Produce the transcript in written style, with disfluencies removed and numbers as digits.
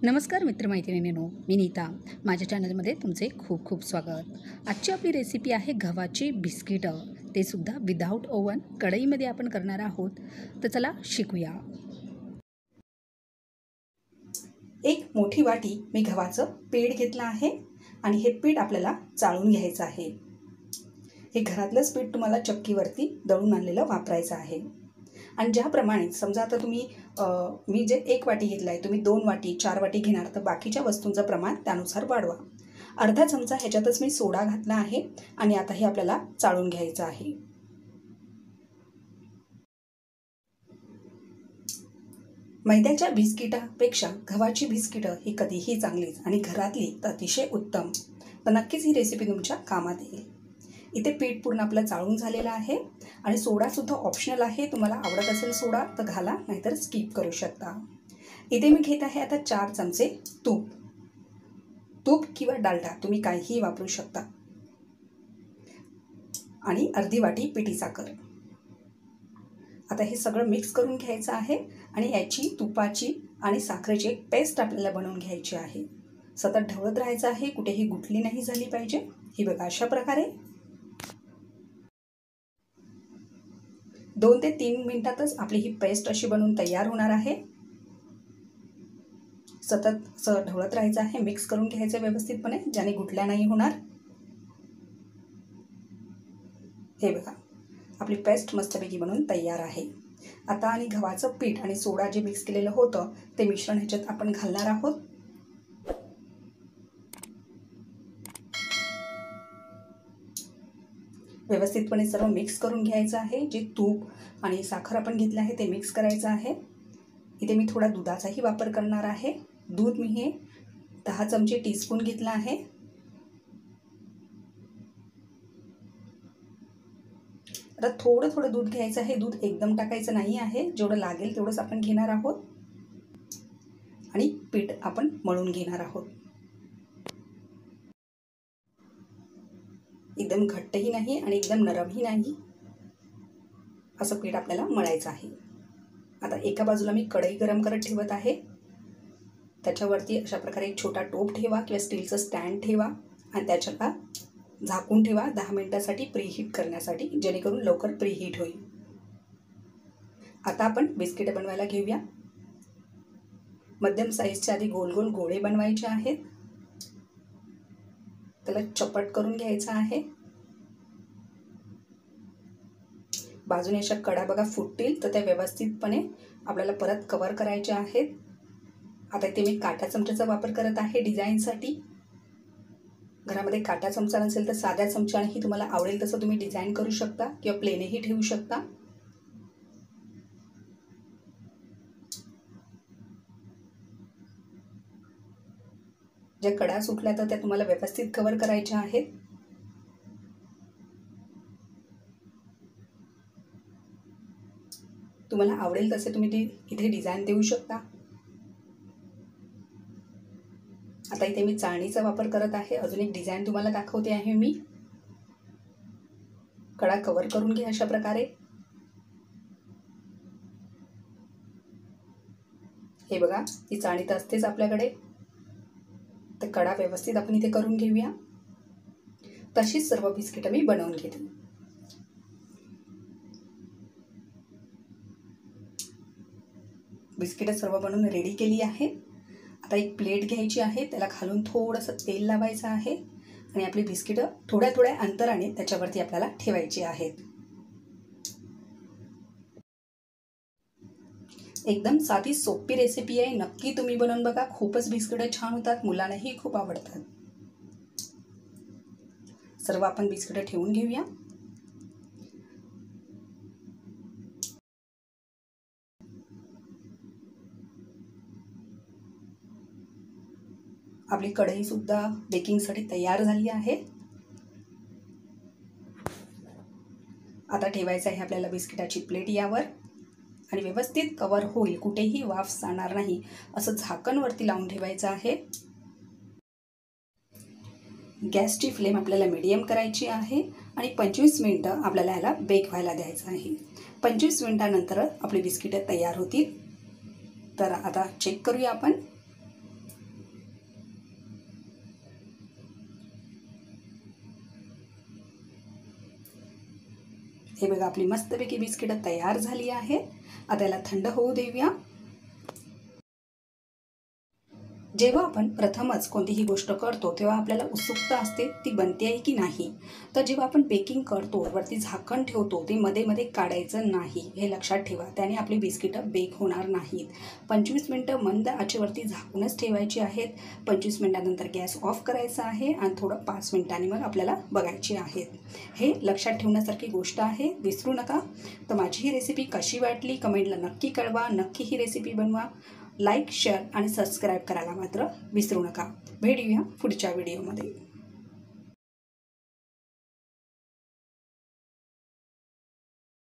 नमस्कार मित्रमैत्रिणींनो, मी नीता. माझ्या चॅनलमध्ये तुमचे खूप खूप स्वागत. आजची आपली रेसिपी आहे गव्हाची बिस्किटं, ते सुद्धा विदाऊट ओव्हन कढईमध्ये आपण करणार आहोत. तर चला शिकूया. एक मोठी वाटी मी गव्हाचं पीठ घेतलं आहे आणि हे पीठ आपल्याला चाळून घ्यायचं आहे. हे घरातलंच पीठ तुम्हाला चक्कीवरती दळून आणलेलं वापरायचं आहे. आणि ज्याप्रमाणे समजा आता तुम्ही मी जे एक वाटी घेतलं आहे, तुम्ही 2 वाटी 4 वाटी घेणार, तर बाकीच्या वस्तूंचं प्रमाण त्यानुसार वाढवा. अर्धा चमचा ह्याच्यातच मी सोडा घातला आहे आणि आता हे आपल्याला चाळून घ्यायचं आहे. मैद्याच्या बिस्किटापेक्षा गव्हाची बिस्किटं ही कधीही चांगलीच आणि घरातली तर अतिशय उत्तम. तर नक्कीच ही रेसिपी तुमच्या कामात येईल. इथे पीठ पूर्ण आपलं चाळून झालेलं आहे आणि सोडासुद्धा ऑप्शनल आहे. तुम्हाला आवडत असेल सोडा तर घाला, नाहीतर स्किप करू शकता. इथे मी घेत आहे आता 4 चमचे तूप किंवा डालडा तुम्ही काहीही वापरू शकता आणि अर्धी वाटी पिठी साखर. आता हे सगळं मिक्स करून घ्यायचं आहे आणि याची तुपाची आणि साखरेची एक पेस्ट आपल्याला बनवून घ्यायची आहे. सतत ढवळत राहायचं आहे, कुठेही गुठली नाही झाली पाहिजे. ही बघा, अशा प्रकारे 2 ते 3 मिनिटातच आपली ही पेस्ट अशी बनवून तयार होणार आहे. सतत असं ढवळत राहायचं आहे, मिक्स करून घ्यायचं व्यवस्थितपणे, ज्याने गुठल्या नाही होणार. हे बघा, आपली पेस्ट मस्तपैकी बनवून तयार आहे. आता आणि गव्हाचं पीठ आणि सोडा जे मिक्स केलेलं होतं ते मिश्रण ह्याच्यात आपण घालणार आहोत. व्यवस्थितपणे सर्व मिक्स करून घ्यायचं आहे. जे तूप आणि साखर आपण घेतले आहे ते मिक्स करायचं आहे. इथे मी थोडा दुधाचाही वापर करणार आहे. दूध मी हे 10 चमचे टीस्पून घेतलं आहे. आता थोडं थोडं दूध घ्यायचं आहे. दूध एकदम टाकायचं नाही आहे, जेवढं लागेल तेवढंच आपण घेणार आहोत आणि पीठ आपण मळून घेणार आहोत. एकदम घट्टही नाही आणि एकदम नरमही नाही, असं पीठ आपल्याला मळायचं आहे. आता एका बाजूला मी कढई गरम करत ठेवत आहे. त्याच्यावरती अशा प्रकारे एक छोटा टोप ठेवा किंवा स्टीलचं स्टँड ठेवा आणि त्याच्याला झाकून ठेवा 10 मिनिटासाठी प्रीहीट करण्यासाठी, जेणेकरून लवकर प्रीहीट होईल. आता आपण बिस्किट बनवायला घेऊया. मध्यम साईजचे आधी गोल गोल गोळे बनवायचे आहेत. त्याला चपट करून घ्यायचं आहे. बाजूने अशा कडा बघा फुटतील, तर त्या व्यवस्थितपणे आपल्याला परत कव्हर करायच्या आहेत. आता इथे मी काटा चमच्याचा वापर करत आहे डिझाईनसाठी. घरामध्ये काटा चमचा नसेल तर साध्या चमच्यानेही तुम्हाला आवडेल तसं तुम्ही डिझाईन करू शकता किंवा प्लेनही ठेवू शकता. ज्या कडा सुटल्या तर त्या तुम्हाला व्यवस्थित कव्हर करायच्या आहेत. तुम्हाला आवडेल तसे तुम्ही इथे डिझाईन देऊ शकता. आता इथे मी चाळणीचा वापर करत आहे. अजून एक डिझाईन तुम्हाला दाखवते आहे मी. कडा कव्हर करून घ्या अशा प्रकारे. हे बघा, ही चाळणी तर असतेच आपल्याकडे, तर कडा व्यवस्थित आपण इथे करून घेऊया. तशीच सर्व बिस्किट मी बनवून घेते. बिस्किट सर्व बनवून रेडी केली आहे. आता एक प्लेट घ्यायची आहे, त्याला खालून थोडंसं तेल लावायचं आहे आणि आपली बिस्किटं थोड्या थोड्या अंतराने त्याच्यावरती आपल्याला ठेवायची आहेत. एकदम साधी सोपी रेसिपी आहे. नक्की तुम्ही बनवून बघा. खूपच बिस्किटं छान होतात, मुलांनाही खूप आवडतात. सर्व आपण बिस्किटं ठेवून घेऊया. आपली कढई सुद्धा बेकिंगसाठी तयार झाली आहे. आता ठेवायचं आहे आपल्याला बिस्किटाची प्लेट यावर आणि व्यवस्थित कव्हर होईल, कुठेही वाफ जाणार नाही असं झाकण वरती लावून ठेवायचं आहे. गॅसची फ्लेम आपल्याला मीडियम करायची आहे आणि 25 मिनिटं आपल्याला याला बेक व्हायला द्यायचं आहे. 25 मिनिटानंतर आपली बिस्किटं तयार होतील. तर आता चेक करूया आपण. हे बघा आपली मस्तपैकी बिस्किटं तयार झाली आहे. आता याला थंड होऊ देऊया. जेव्हा आपण प्रथमच कोणतीही गोष्ट करतो तेव्हा आपल्याला उत्सुकता असते ती बनते आहे की नाही. तर जेव्हा आपण बेकिंग करतो वरती झाकण ठेवतो ते मध्ये मध्ये काढायचं नाही, हे लक्षात ठेवा. त्याने आपली बिस्किटं बेक होणार नाहीत. 25 मिनटं मंद आचेवरती झाकूनच ठेवायची आहेत. 25 मिनटानंतर गॅस ऑफ करायचा आहे आणि थोडं 5 मिनटांनी मग आपल्याला बघायची आहेत. हे लक्षात ठेवण्यासारखी गोष्ट आहे, विसरू नका. तर माझी ही रेसिपी कशी वाटली कमेंटला नक्की कळवा. नक्की ही रेसिपी बनवा. लाईक, शेअर आणि सबस्क्राईब करायला मात्र विसरू नका. भेटूया पुढच्या व्हिडिओमध्ये.